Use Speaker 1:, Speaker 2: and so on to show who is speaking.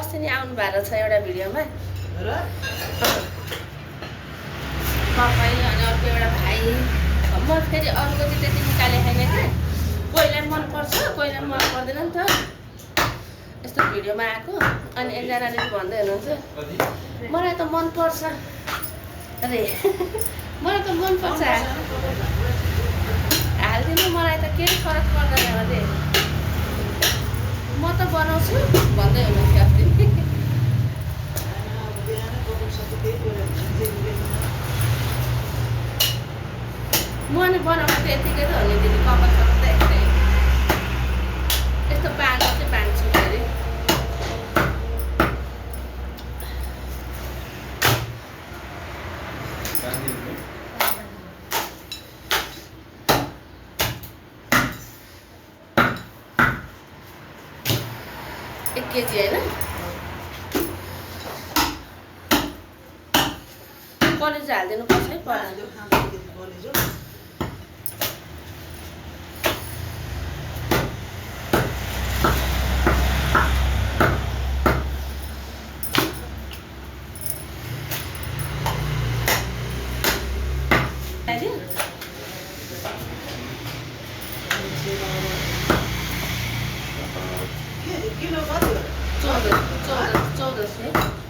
Speaker 1: अस्ति नै आउनु भएको छ एउटा भिडियोमा तपाईँ अनि अर्को एउटा भाइ। म फेरि अरूको चाहिँ त्यति निकाले छैन क्या, कोहीलाई मनपर्छ कोहीलाई मन पर्दैन नि त यस्तो भिडियोमा आएको। अनि एकजनाले चाहिँ भन्दै हुनुहुन्छ मलाई त मनपर्छ अरे मलाई त मनपर्छ हालिदिनु, मलाई त केही फरक पर्दैन अरे म त बनाउँछु भन्दै हुनुहुन्थ्यो अस्ति। म नि बनाउनु त यतिकै त हो नि दिदी, कपाल सबै त यस्तै यस्तो बाँध्नु चाहिँ बाँध्छु फेरि। एक केजी होइन कलेज हालिदिनु पर्छ है पर्दैन। किलो कति हो? 14 14 14 है।